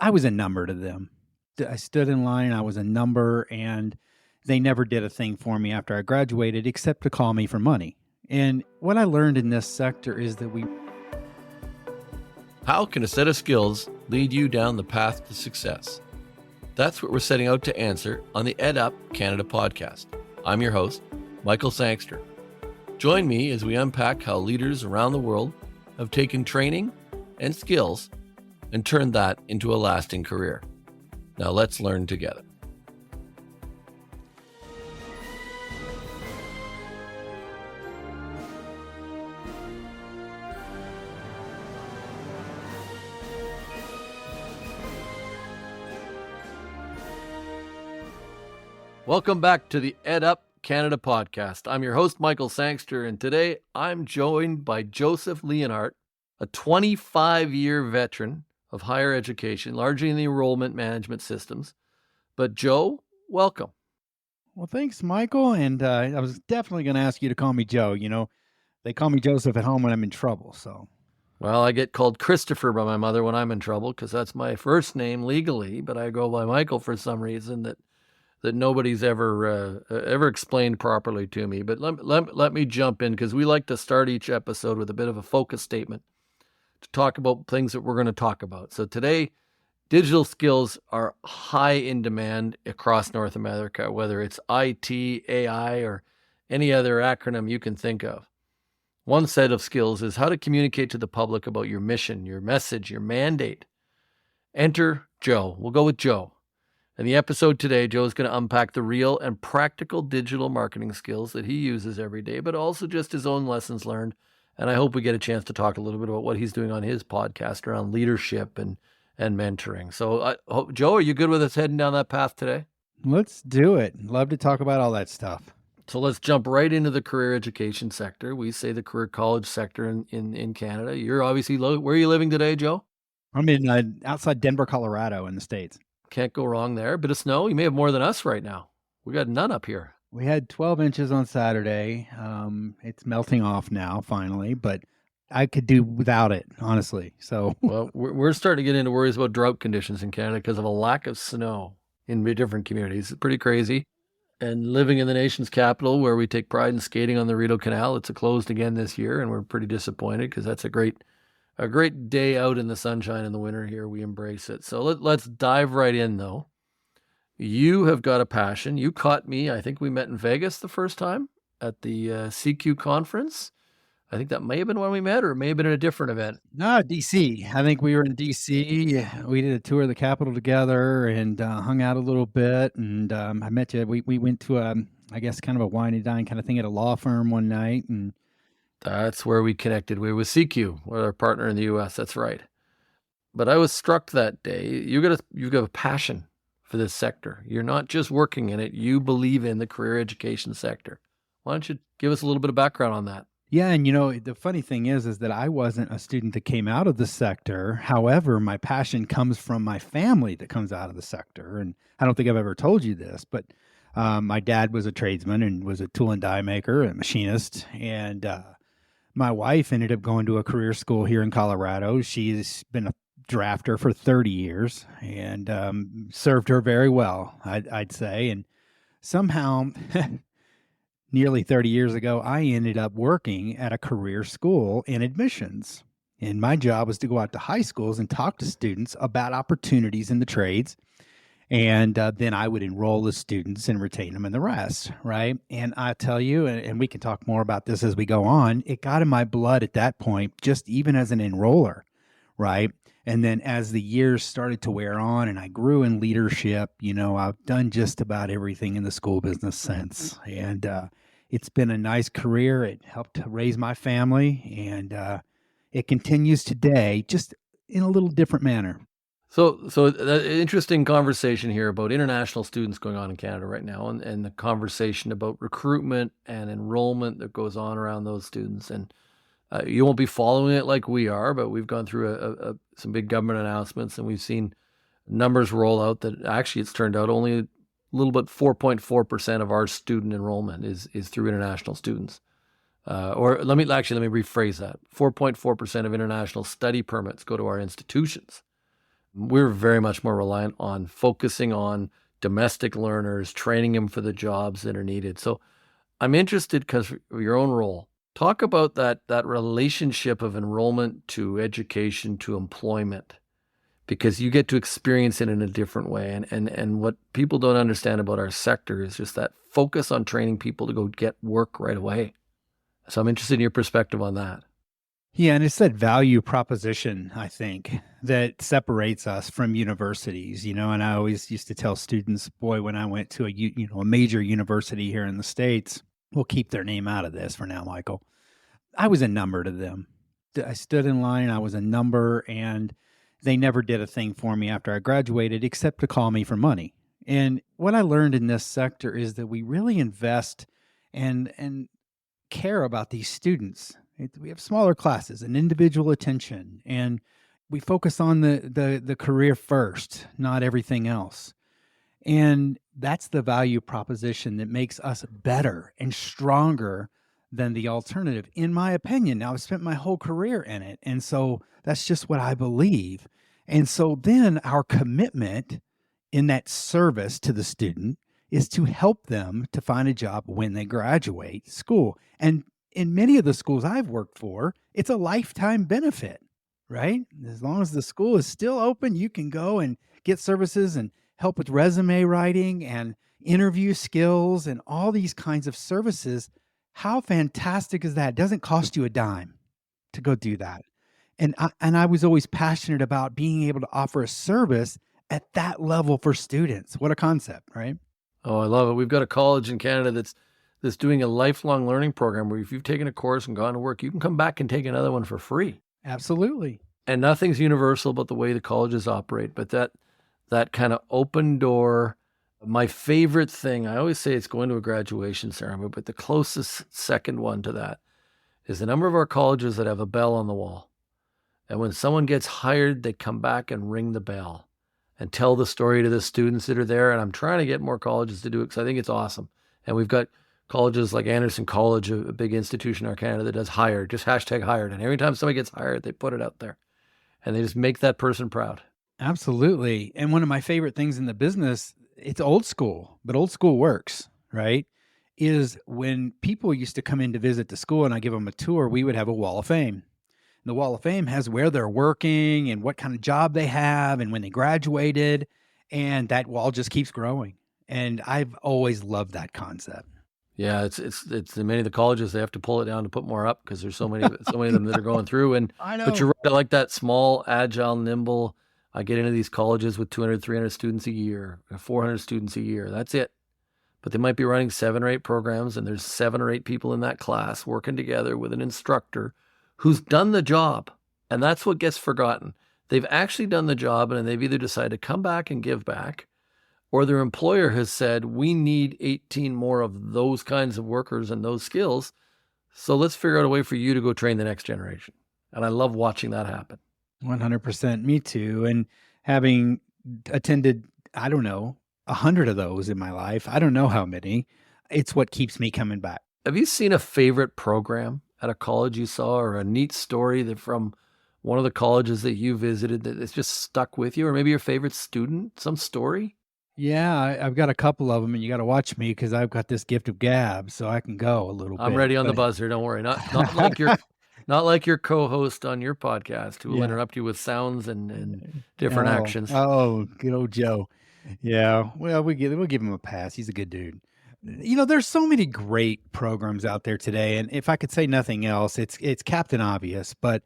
I was a number to them. I stood in line, I was a number, and they never did a thing for me after I graduated except to call me for money. And what I learned in this sector is that How can a set of skills lead you down the path to success? That's what we're setting out to answer on the EdUp Canada podcast. I'm your host, Michael Sangster. Join me as we unpack how leaders around the world have taken training and skills and turned that into a lasting career. Now let's learn together. Welcome back to the EdUp Canada podcast. I'm your host, Michael Sangster, and today I'm joined by Joe Leonhardt, a 25-year veteran of higher education, largely in the enrollment management systems. But Joe, welcome. Well, thanks, Michael. And I was definitely going to ask you to call me Joe. You know, they call me Joseph at home when I'm in trouble. So, well, I get called Christopher by my mother when I'm in trouble because that's my first name legally, but I go by Michael for some reason that nobody's ever explained properly to me. But let me jump in because we like to start each episode with a bit of a focus statement to talk about things that we're going to talk about. So today, digital skills are high in demand across North America, whether it's IT, AI, or any other acronym you can think of. One set of skills is how to communicate to the public about your mission, your message, your mandate. Enter Joe. We'll go with Joe. In the episode today, Joe is going to unpack the real and practical digital marketing skills that he uses every day, but also just his own lessons learned. And I hope we get a chance to talk a little bit about what he's doing on his podcast around leadership and mentoring. So, Joe, are you good with us heading down that path today? Let's do it. Love to talk about all that stuff. So let's jump right into the career education sector. We say the career college sector in Canada. You're obviously where are you living today, Joe? I'm in outside Denver, Colorado in the States. Can't go wrong there. Bit of snow. You may have more than us right now. We got none up here. We had 12 inches on Saturday. It's melting off now, finally, but I could do without it, honestly. So, well, we're starting to get into worries about drought conditions in Canada because of a lack of snow in different communities. It's pretty crazy. And living in the nation's capital, where we take pride in skating on the Rideau Canal, it's closed again this year, and we're pretty disappointed because that's a great day out in the sunshine in the winter here. We embrace it. So let's dive right in, though. You have got a passion. You caught me. I think we met in Vegas the first time at the CQ conference. I think that may have been when we met, or it may have been at a different event. No, DC. I think we were in DC. We did a tour of the Capitol together and hung out a little bit. And I met you. We went to I guess kind of a wine and dine kind of thing at a law firm one night, and that's where we connected. We were with CQ, we're our partner in the U.S. That's right. But I was struck that day. You've got a passion for this sector. You're not just working in it. You believe in the career education sector. Why don't you give us a little bit of background on that? Yeah, and the funny thing is that I wasn't a student that came out of the sector. However, my passion comes from my family that comes out of the sector. And I don't think I've ever told you this, but my dad was a tradesman and was a tool and die maker, a machinist, and my wife ended up going to a career school here in Colorado. She's been a drafter for 30 years and served her very well, I'd say. And somehow, nearly 30 years ago, I ended up working at a career school in admissions. And my job was to go out to high schools and talk to students about opportunities in the trades. And then I would enroll the students and retain them and the rest, right? And I tell you, and we can talk more about this as we go on, it got in my blood at that point, just even as an enroller, right? And then as the years started to wear on and I grew in leadership, I've done just about everything in the school business since. And it's been a nice career. It helped to raise my family, and it continues today, just in a little different manner. So interesting conversation here about international students going on in Canada right now, and the conversation about recruitment and enrollment that goes on around those students. And you won't be following it like we are, but we've gone through some big government announcements, and we've seen numbers roll out that actually it's turned out only a little bit 4.4% of our student enrollment is through international students. Or let me rephrase that. 4.4% of international study permits go to our institutions. We're very much more reliant on focusing on domestic learners, training them for the jobs that are needed. So I'm interested because of your own role. Talk about that relationship of enrollment to education to employment, because you get to experience it in a different way. And what people don't understand about our sector is just that focus on training people to go get work right away. So I'm interested in your perspective on that. Yeah, and it's that value proposition, I think, that separates us from universities, and I always used to tell students, boy, when I went to a major university here in the States, we'll keep their name out of this for now, Michael. I was a number to them. I stood in line, I was a number, and they never did a thing for me after I graduated except to call me for money. And what I learned in this sector is that we really invest and care about these students. We have smaller classes and individual attention, and we focus on the career first, not everything else. And that's the value proposition that makes us better and stronger than the alternative, in my opinion. Now, I've spent my whole career in it, and so that's just what I believe. And so then our commitment in that service to the student is to help them to find a job when they graduate school. And in many of the schools I've worked for, it's a lifetime benefit, right? As long as the school is still open, you can go and get services and help with resume writing and interview skills and all these kinds of services. How fantastic is that? It doesn't cost you a dime to go do that. And I was always passionate about being able to offer a service at that level for students. What a concept, right? Oh, I love it. We've got a college in Canada that's doing a lifelong learning program where if you've taken a course and gone to work, you can come back and take another one for free. Absolutely. And nothing's universal about the way the colleges operate, but that kind of open door. My favorite thing, I always say it's going to a graduation ceremony, but the closest second one to that is the number of our colleges that have a bell on the wall. And when someone gets hired, they come back and ring the bell and tell the story to the students that are there. And I'm trying to get more colleges to do it because I think it's awesome. And we've got colleges like Anderson College, a big institution in our Canada that does hired, just hashtag hired. And every time somebody gets hired, they put it out there and they just make that person proud. Absolutely. And one of my favorite things in the business, it's old school, but old school works, right? Is when people used to come in to visit the school and I give them a tour, we would have a wall of fame. The Wall of Fame has where they're working and what kind of job they have and when they graduated, and that wall just keeps growing. And I've always loved that concept. Yeah, it's in many of the colleges they have to pull it down to put more up because there's so many of them that are going through. And I know. But you're right, I like that small, agile, nimble. I get into these colleges with 200, 300 students a year, 400 students a year. That's it. But they might be running 7 or 8 programs, and there's 7 or 8 people in that class working together with an instructor who's done the job. And that's what gets forgotten. They've actually done the job, and they've either decided to come back and give back, or their employer has said, we need 18 more of those kinds of workers and those skills. So let's figure out a way for you to go train the next generation. And I love watching that happen. 100%. Me too. And having attended, 100 of those in my life, I don't know how many, it's what keeps me coming back. Have you seen a favorite program at a college you saw, or a neat story that from one of the colleges that you visited that it's just stuck with you, or maybe your favorite student, some story? Yeah, I've got a couple of them, and you got to watch me because I've got this gift of gab, so I can go a little bit. I'm ready on the buzzer. Don't worry. Not like your co-host on your podcast who will interrupt you with sounds and different actions. Oh, good old Joe. Yeah. Well, we'll give him a pass. He's a good dude. There's so many great programs out there today, and if I could say nothing else, it's Captain Obvious, but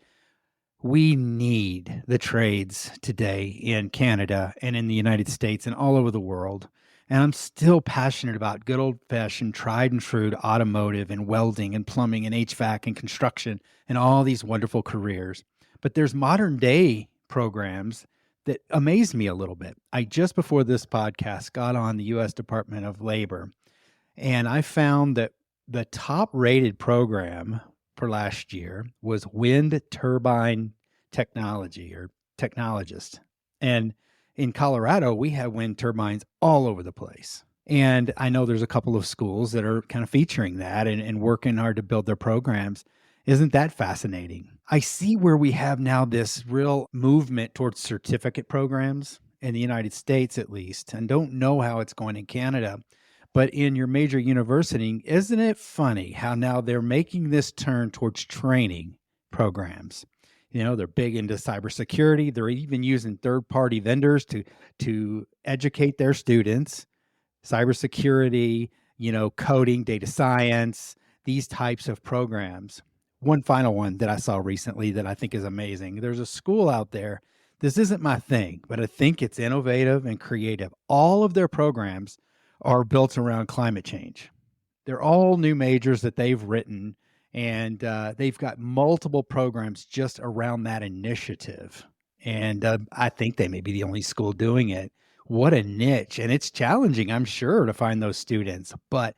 we need the trades today in Canada and in the United States and all over the world. And I'm still passionate about good old-fashioned, tried and true automotive and welding and plumbing and HVAC and construction and all these wonderful careers. But there's modern-day programs that amaze me a little bit. I just before this podcast got on the U.S. Department of Labor, and I found that the top-rated program for last year was wind turbine technology or technologist. And in Colorado, we have wind turbines all over the place. And I know there's a couple of schools that are kind of featuring that and working hard to build their programs. Isn't that fascinating? I see where we have now this real movement towards certificate programs in the United States, at least, and don't know how it's going in Canada. But in your major university, isn't it funny how now they're making this turn towards training programs? You know, they're big into cybersecurity. They're even using third-party vendors to educate their students, cybersecurity, you know, coding, data science, these types of programs. One final one that I saw recently that I think is amazing. There's a school out there. This isn't my thing, but I think it's innovative and creative. All of their programs are built around climate change. They're all new majors that they've written, and they've got multiple programs just around that initiative. And I think they may be the only school doing it. What a niche. And it's challenging, I'm sure, to find those students. But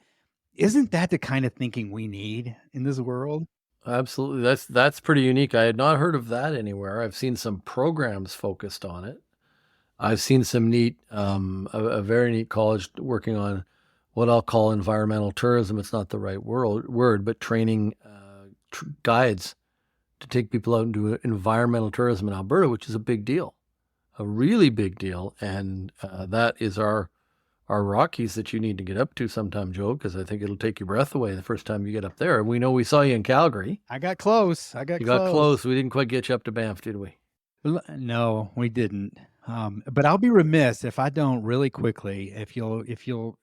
isn't that the kind of thinking we need in this world? Absolutely. That's pretty unique. I had not heard of that anywhere. I've seen some programs focused on it. I've seen some neat, a very neat college working on what I'll call environmental tourism. It's not the right word, but training guides to take people out and do environmental tourism in Alberta, which is a big deal, a really big deal. And that is our Rockies that you need to get up to sometime, Joe, because I think it'll take your breath away the first time you get up there. We know we saw you in Calgary. I got close. You got close. We didn't quite get you up to Banff, did we? No, we didn't. But I'll be remiss if I don't really quickly, if you'll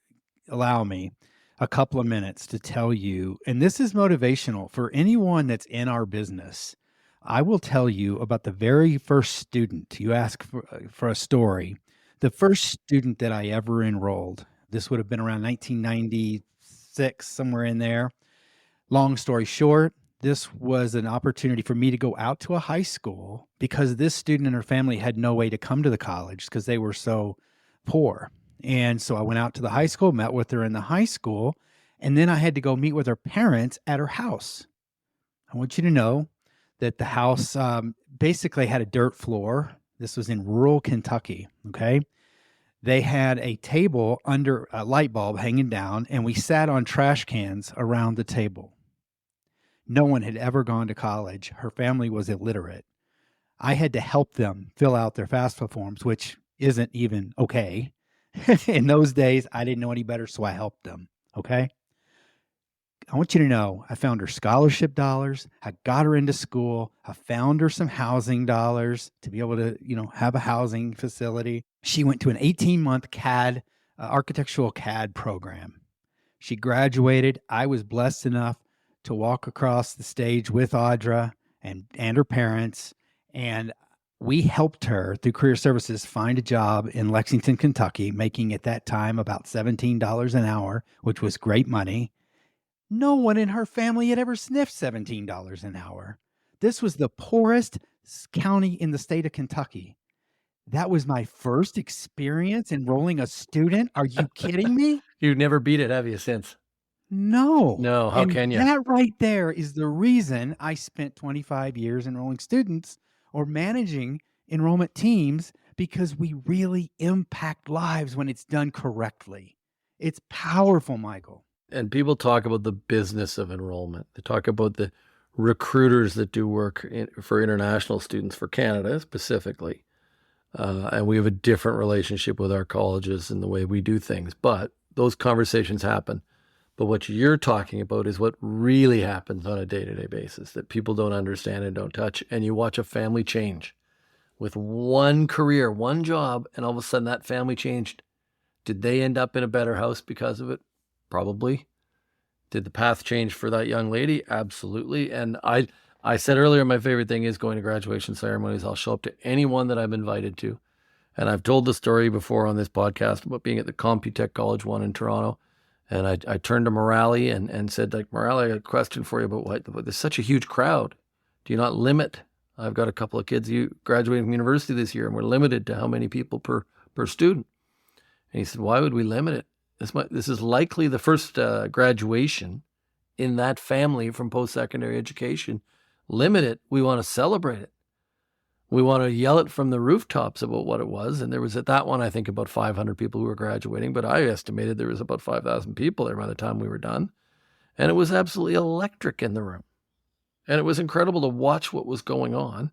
allow me a couple of minutes to tell you, and this is motivational for anyone that's in our business. I will tell you about the very first student. You ask for a story. The first student that I ever enrolled, this would have been around 1996, somewhere in there. Long story short, this was an opportunity for me to go out to a high school because this student and her family had no way to come to the college because they were so poor. And so I went out to the high school, met with her in the high school, and then I had to go meet with her parents at her house. I want you to know that the house basically had a dirt floor. This was in rural Kentucky, okay? They had a table under a light bulb hanging down, and we sat on trash cans around the table. No one had ever gone to college. Her family was illiterate. I had to help them fill out their FAFSA forms, which isn't even okay. In those days, I didn't know any better, so I helped them, okay? I want you to know I found her scholarship dollars. I got her into school. I found her some housing dollars to be able to, have a housing facility. She went to an 18-month CAD, architectural CAD program. She graduated. I was blessed enough to walk across the stage with Audra and her parents, and we helped her through Career Services find a job in Lexington, Kentucky, making at that time about $17 an hour, which was great money. No one in her family had ever sniffed $17 an hour. This was the poorest county in the state of Kentucky. That was my first experience enrolling a student. Are you kidding me? You've never beat it, have you, since? No. No, how can you? That right there is the reason I spent 25 years enrolling students or managing enrollment teams, because we really impact lives when it's done correctly. It's powerful, Michael. And people talk about the business of enrollment. They talk about the recruiters that do work for international students for Canada specifically. And we have a different relationship with our colleges and the way we do things. But those conversations happen. But what you're talking about is what really happens on a day-to-day basis that people don't understand and don't touch. And you watch a family change with one career, one job, and all of a sudden that family changed. Did they end up in a better house because of it? Probably. Did the path change for that young lady? Absolutely. And I said earlier, my favorite thing is going to graduation ceremonies. I'll show up to anyone that I'm invited to. And I've told the story before on this podcast about being at the Computech College one in Toronto. And I turned to Morale and said, Morale, I got a question for you about what there's such a huge crowd. Do you not limit? I've got a couple of kids graduating from university this year, and we're limited to how many people per student. And he said, why would we limit it? This is likely the first graduation in that family from post-secondary education. Limit it. We want to celebrate it. We want to yell it from the rooftops about what it was. And there was at that one, I think, about 500 people who were graduating, but I estimated there was about 5,000 people there by the time we were done. And it was absolutely electric in the room. And it was incredible to watch what was going on.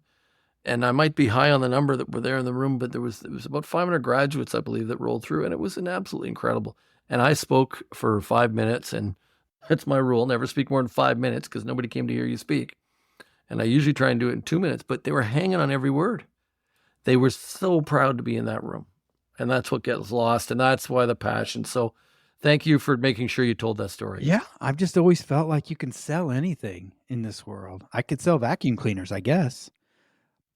And I might be high on the number that were there in the room, but it was about 500 graduates, I believe, that rolled through, and it was an absolutely incredible. And I spoke for 5 minutes, and that's my rule: never speak more than 5 minutes, because nobody came to hear you speak. And I usually try and do it in 2 minutes, but they were hanging on every word. They were so proud to be in that room, and that's what gets lost, and that's why the passion. So thank you for making sure you told that story. Yeah, I've just always felt like you can sell anything in this world. I could sell vacuum cleaners, I guess.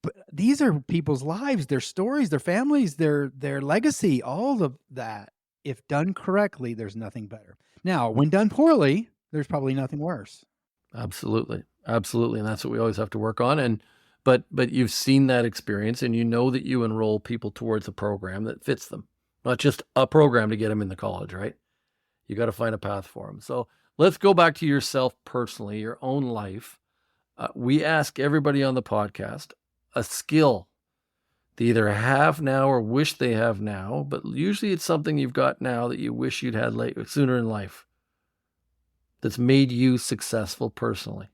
But these are people's lives, their stories, their families, their legacy, all of that. If done correctly, there's nothing better. Now, when done poorly, there's probably nothing worse. Absolutely. Absolutely. And that's what we always have to work on. And but you've seen that experience, and you know that you enroll people towards a program that fits them, not just a program to get them into college, right? You got to find a path for them. So let's go back to yourself personally, your own life. We ask everybody on the podcast a skill they either have now or wish they have now, but usually it's something you've got now that you wish you'd had sooner in life, that's made you successful personally.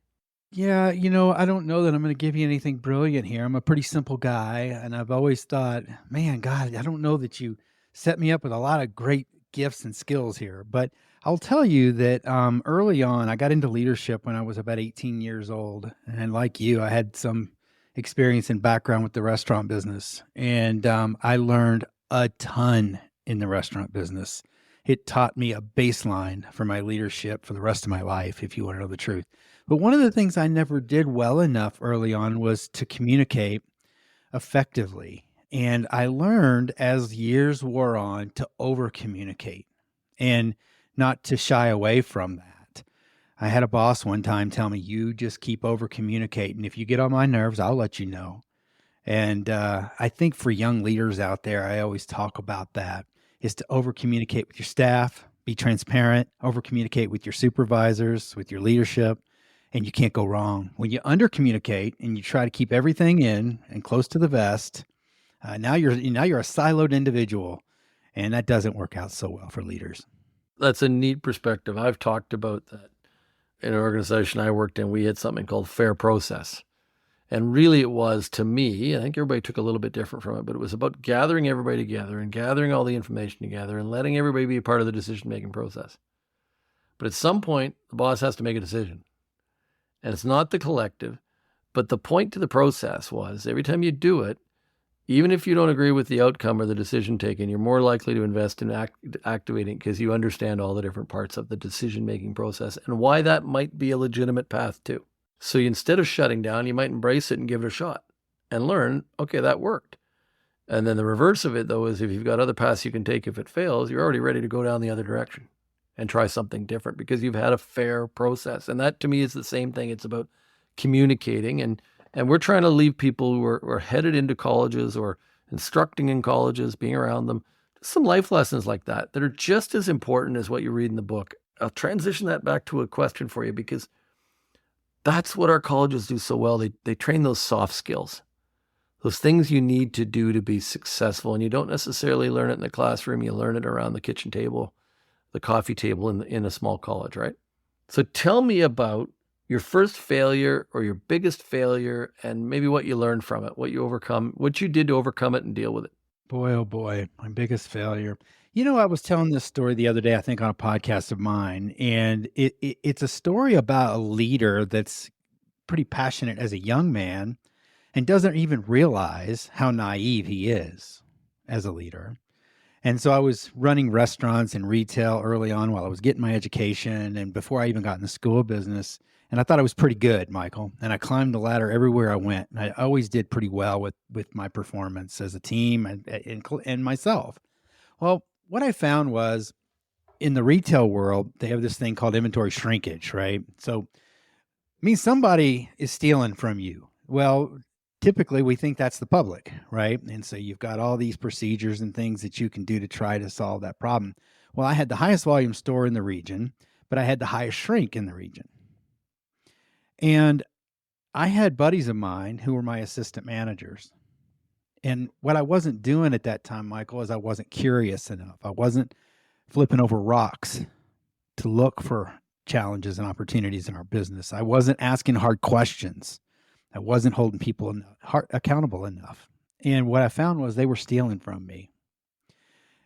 Yeah, I don't know that I'm going to give you anything brilliant here. I'm a pretty simple guy, and I've always thought, man, God, I don't know that you set me up with a lot of great gifts and skills here. But I'll tell you that early on, I got into leadership when I was about 18 years old. And like you, I had some experience and background with the restaurant business. And I learned a ton in the restaurant business. It taught me a baseline for my leadership for the rest of my life, if you want to know the truth. But one of the things I never did well enough early on was to communicate effectively. And I learned as years wore on to over communicate and not to shy away from that. I had a boss one time tell me, you just keep over communicating. If you get on my nerves, I'll let you know. And I think for young leaders out there, I always talk about that, is to over communicate with your staff, be transparent, over communicate with your supervisors, with your leadership, and you can't go wrong. When you under communicate and you try to keep everything in and close to the vest, now you're a siloed individual, and that doesn't work out so well for leaders. That's a neat perspective. I've talked about that in an organization I worked in. We had something called fair process. And really it was, to me, I think everybody took a little bit different from it, but it was about gathering everybody together and gathering all the information together and letting everybody be a part of the decision-making process. But at some point, the boss has to make a decision. And it's not the collective, but the point to the process was every time you do it, even if you don't agree with the outcome or the decision taken, you're more likely to invest in activating, because you understand all the different parts of the decision-making process and why that might be a legitimate path too. So instead of shutting down, you might embrace it and give it a shot and learn, okay, that worked. And then the reverse of it, though, is if you've got other paths you can take if it fails, you're already ready to go down the other direction and try something different because you've had a fair process. And that, to me, is the same thing. It's about communicating. And we're trying to leave people who are headed into colleges or instructing in colleges, being around them, some life lessons like that are just as important as what you read in the book. I'll transition that back to a question for you, because that's what our colleges do so well. They train those soft skills, those things you need to do to be successful. And you don't necessarily learn it in the classroom. You learn it around the kitchen table, the coffee table in a small college, right? So tell me about your first failure or your biggest failure and maybe what you learned from it, what you did to overcome it and deal with it. Boy, oh boy, my biggest failure. I was telling this story the other day, I think on a podcast of mine, and it's a story about a leader that's pretty passionate as a young man and doesn't even realize how naive he is as a leader. And so I was running restaurants and retail early on while I was getting my education and before I even got in the school business. And I thought I was pretty good, Michael. And I climbed the ladder everywhere I went. And I always did pretty well with my performance as a team and myself. Well, what I found was in the retail world, they have this thing called inventory shrinkage, right? So it means somebody is stealing from you. Well, typically we think that's the public, right? And so you've got all these procedures and things that you can do to try to solve that problem. Well, I had the highest volume store in the region, but I had the highest shrink in the region. And I had buddies of mine who were my assistant managers. And what I wasn't doing at that time, Michael, is I wasn't curious enough. I wasn't flipping over rocks to look for challenges and opportunities in our business. I wasn't asking hard questions. I wasn't holding people accountable enough. And what I found was they were stealing from me,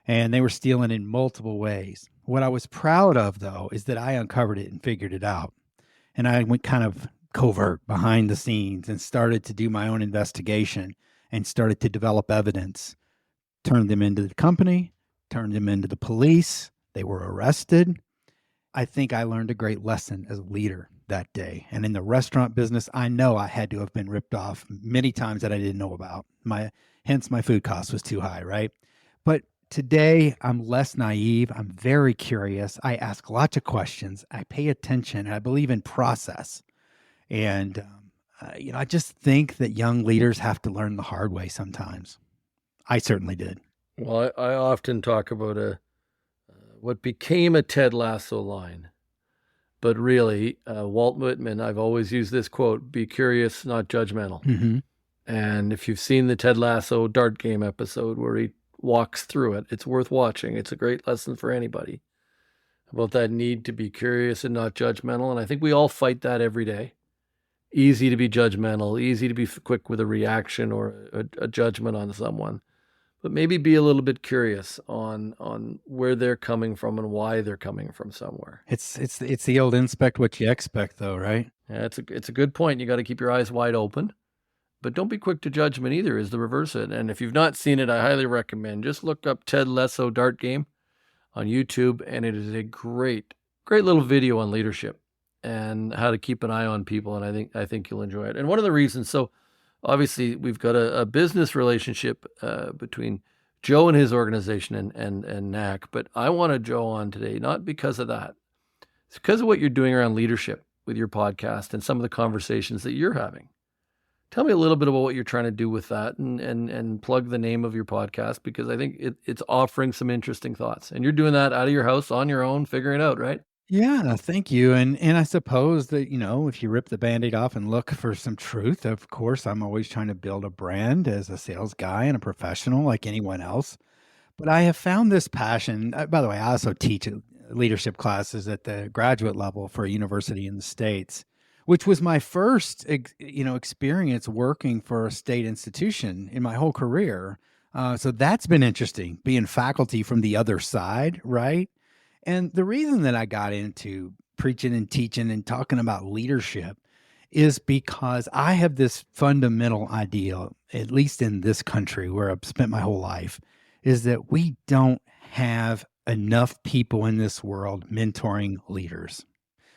and they were stealing in multiple ways. What I was proud of, though, is that I uncovered it and figured it out. And I went kind of covert behind the scenes and started to do my own investigation and started to develop evidence, turned them into the company, turned them into the police. They were arrested. I think I learned a great lesson as a leader that day. And in the restaurant business, I know I had to have been ripped off many times that I didn't know about. Hence my food cost was too high, right? But today I'm less naive. I'm very curious. I ask lots of questions. I pay attention. And I believe in process. And I just think that young leaders have to learn the hard way sometimes. I certainly did. Well, I often talk about what became a Ted Lasso line. But really, Walt Whitman, I've always used this quote, be curious, not judgmental. Mm-hmm. And if you've seen the Ted Lasso dart game episode where he walks through it, it's worth watching. It's a great lesson for anybody about that need to be curious and not judgmental. And I think we all fight that every day. Easy to be judgmental, easy to be quick with a reaction or a judgment on someone. But maybe be a little bit curious on where they're coming from and why they're coming from somewhere. It's the old inspect what you expect, though, right? Yeah, it's a good point. You got to keep your eyes wide open, but don't be quick to judgment either. Is the reverse it? And if you've not seen it, I highly recommend just look up Ted Lasso Dart Game on YouTube, and it is a great little video on leadership and how to keep an eye on people. And I think you'll enjoy it. And one of the reasons, so. Obviously, we've got a business relationship between Joe and his organization and NAC, but I wanted Joe on today, not because of that. It's because of what you're doing around leadership with your podcast and some of the conversations that you're having. Tell me a little bit about what you're trying to do with that and plug the name of your podcast, because I think it's offering some interesting thoughts. And you're doing that out of your house on your own, figuring it out, right? Yeah, thank you. And I suppose that, if you rip the Band-Aid off and look for some truth, of course, I'm always trying to build a brand as a sales guy and a professional like anyone else. But I have found this passion. By the way, I also teach leadership classes at the graduate level for a university in the States, which was my first, experience working for a state institution in my whole career. So that's been interesting, being faculty from the other side, right? And the reason that I got into preaching and teaching and talking about leadership is because I have this fundamental idea, at least in this country where I've spent my whole life, is that we don't have enough people in this world mentoring leaders.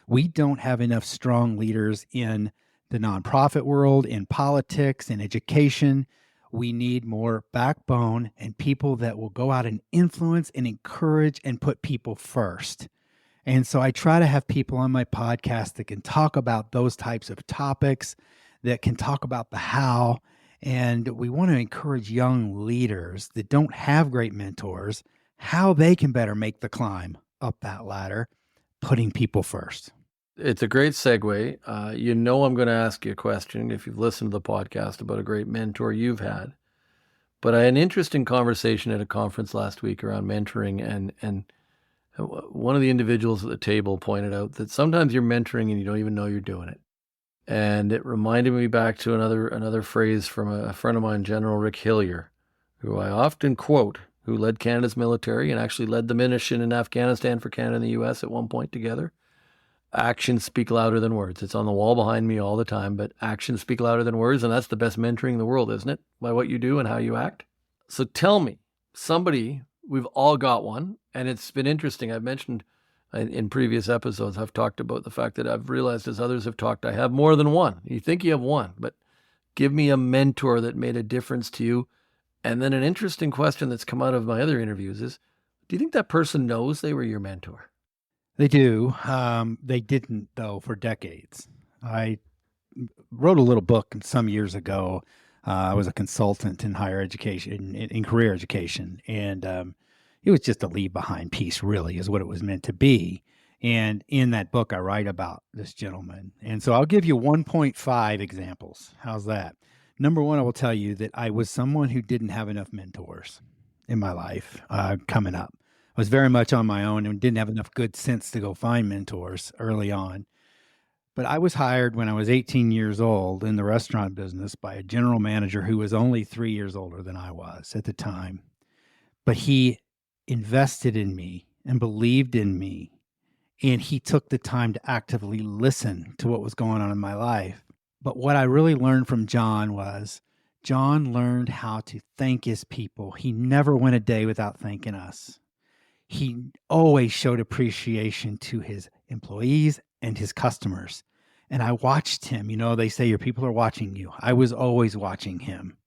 We don't have enough strong leaders in the nonprofit world, in politics, in education. We need more backbone and people that will go out and influence and encourage and put people first. And so I try to have people on my podcast that can talk about those types of topics, that can talk about the how. And we want to encourage young leaders that don't have great mentors, how they can better make the climb up that ladder, putting people first. It's a great segue. I'm going to ask you a question if you've listened to the podcast about a great mentor you've had. But I had an interesting conversation at a conference last week around mentoring, and one of the individuals at the table pointed out that sometimes you're mentoring and you don't even know you're doing it. And it reminded me back to another phrase from a friend of mine, General Rick Hillier, who I often quote, who led Canada's military and actually led the mission in Afghanistan for Canada and the U.S. at one point together. Actions speak louder than words. It's on the wall behind me all the time, but actions speak louder than words, and that's the best mentoring in the world, isn't it? By what you do and how you act. So tell me, we've all got one, and it's been interesting. I've mentioned in previous episodes, I've talked about the fact that I've realized, as others have talked, I have more than one. You think you have one, but give me a mentor that made a difference to you. And then an interesting question that's come out of my other interviews is, do you think that person knows they were your mentor? They do. They didn't, though, for decades. I wrote a little book some years ago. I was a consultant in higher education, in career education, and it was just a leave behind piece, really, is what it was meant to be. And in that book, I write about this gentleman. And so I'll give you 1.5 examples. How's that? Number one, I will tell you that I was someone who didn't have enough mentors in my life coming up. I was very much on my own and didn't have enough good sense to go find mentors early on. But I was hired when I was 18 years old in the restaurant business by a general manager who was only 3 years older than I was at the time. But he invested in me and believed in me. And he took the time to actively listen to what was going on in my life. But what I really learned from John was John learned how to thank his people. He never went a day without thanking us. He always showed appreciation to his employees and his customers. And I watched him. They say your people are watching you. I was always watching him,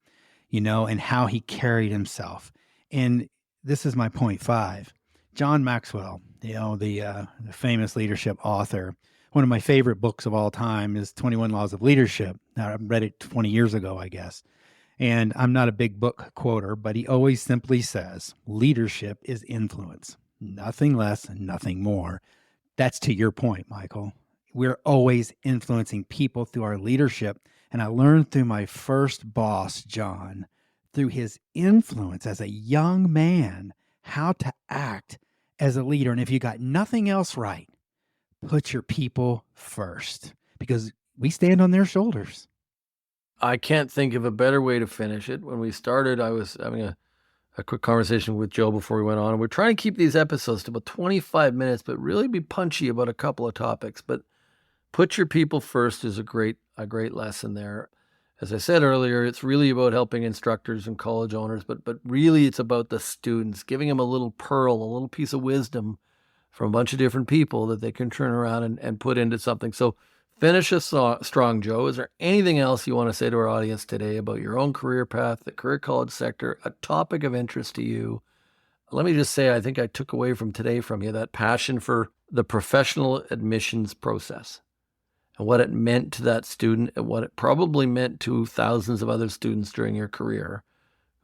and how he carried himself. And this is my point 5. John Maxwell, the famous leadership author. One of my favorite books of all time is 21 Laws of Leadership. Now, I read it 20 years ago, I guess. And I'm not a big book quoter, but he always simply says, leadership is influence, nothing less and nothing more. That's to your point, Michael. We're always influencing people through our leadership. And I learned through my first boss, John, through his influence as a young man, how to act as a leader. And if you got nothing else right, put your people first, because we stand on their shoulders. I can't think of a better way to finish it. When we started, I was having a quick conversation with Joe before we went on. And we're trying to keep these episodes to about 25 minutes, but really be punchy about a couple of topics. But put your people first is a great lesson there. As I said earlier, it's really about helping instructors and college owners, but really it's about the students, giving them a little pearl, a little piece of wisdom from a bunch of different people that they can turn around and put into something. So finish us strong, Joe. Is there anything else you want to say to our audience today about your own career path, the career college sector, a topic of interest to you? Let me just say, I think I took away from today from you that passion for the professional admissions process and what it meant to that student and what it probably meant to thousands of other students during your career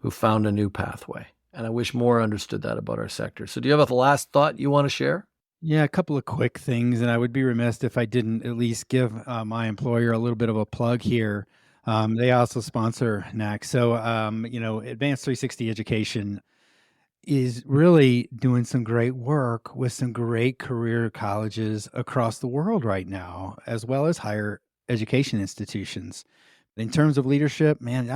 who found a new pathway. And I wish more understood that about our sector. So do you have a last thought you want to share? Yeah, a couple of quick things, and I would be remiss if I didn't at least give my employer a little bit of a plug here. They also sponsor NAC. So, Advanced 360 Education is really doing some great work with some great career colleges across the world right now, as well as higher education institutions. In terms of leadership, man,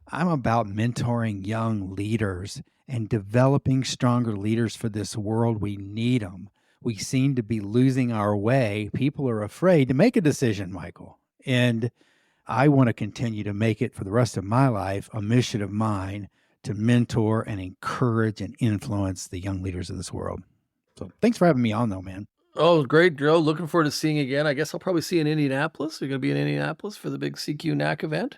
I'm about mentoring young leaders and developing stronger leaders for this world. We need them. We seem to be losing our way. People are afraid to make a decision, Michael. And I want to continue to make it for the rest of my life a mission of mine to mentor and encourage and influence the young leaders of this world. So thanks for having me on, though, man. Oh, great, Joe. Looking forward to seeing you again. I guess I'll probably see you in Indianapolis. You're going to be in Indianapolis for the big CQ NAC event?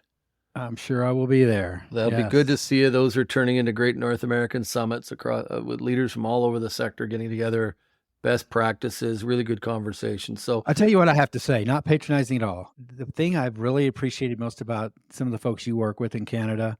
I'm sure I will be there. That'll be good to see you. Those are turning into great North American summits across with leaders from all over the sector getting together, best practices, really good conversations. So I'll tell you what I have to say, not patronizing at all. The thing I've really appreciated most about some of the folks you work with in Canada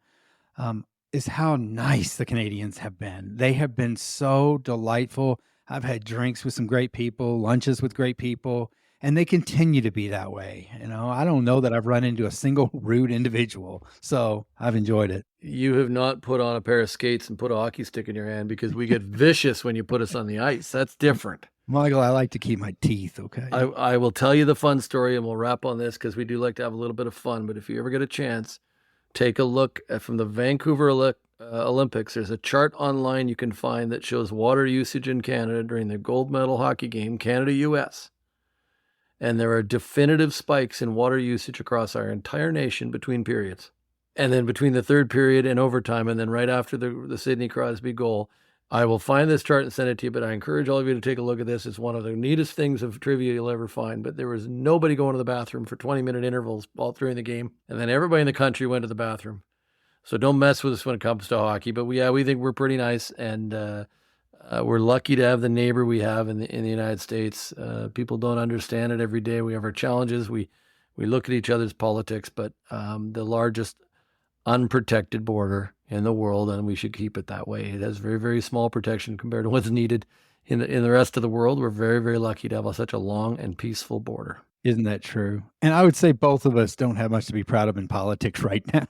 is how nice the Canadians have been. They have been so delightful. I've had drinks with some great people, lunches with great people, and they continue to be that way. I don't know that I've run into a single rude individual, so I've enjoyed it. You have not put on a pair of skates and put a hockey stick in your hand, because we get vicious when you put us on the ice. That's different. Michael, I like to keep my teeth, okay? I will tell you the fun story, and we'll wrap on this because we do like to have a little bit of fun. But if you ever get a chance, take a look from the Vancouver Olympics. There's a chart online you can find that shows water usage in Canada during the gold medal hockey game, Canada-US. And there are definitive spikes in water usage across our entire nation between periods. And then between the third period and overtime, and then right after the Sidney Crosby goal. I will find this chart and send it to you, but I encourage all of you to take a look at this. It's one of the neatest things of trivia you'll ever find. But there was nobody going to the bathroom for 20-minute intervals all during the game. And then everybody in the country went to the bathroom. So don't mess with us when it comes to hockey. But we think we're pretty nice, and we're lucky to have the neighbor we have in the United States. People don't understand it every day. We have our challenges. We look at each other's politics, but the largest unprotected border in the world, and we should keep it that way. It has very, very small protection compared to what's needed in the rest of the world. We're very, very lucky to have such a long and peaceful border. Isn't that true? And I would say both of us don't have much to be proud of in politics right now.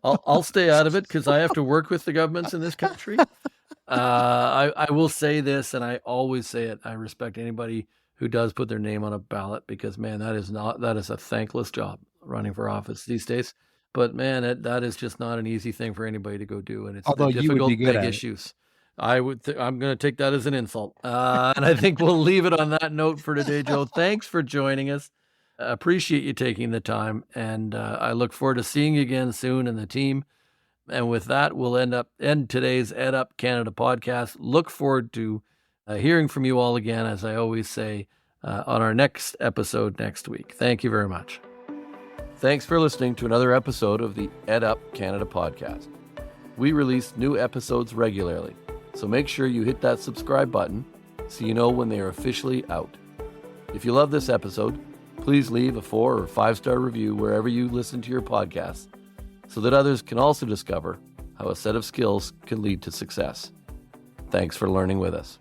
I'll stay out of it because I have to work with the governments in this country. I will say this, and I always say it. I respect anybody who does put their name on a ballot because, man, that is a thankless job running for office these days. But man, that is just not an easy thing for anybody to go do, and it's the Although you would be difficult, good big at it. issues. I'm going to take that as an insult, and I think we'll leave it on that note for today, Joe. Thanks for joining us. Appreciate you taking the time, and I look forward to seeing you again soon in the team. And with that, we'll end today's EdUp Canada podcast. Look forward to hearing from you all again, as I always say, on our next episode next week. Thank you very much. Thanks for listening to another episode of the EdUp Canada podcast. We release new episodes regularly, so make sure you hit that subscribe button so you know when they are officially out. If you love this episode, please leave a 4 or 5-star review wherever you listen to your podcasts, so that others can also discover how a set of skills can lead to success. Thanks for learning with us.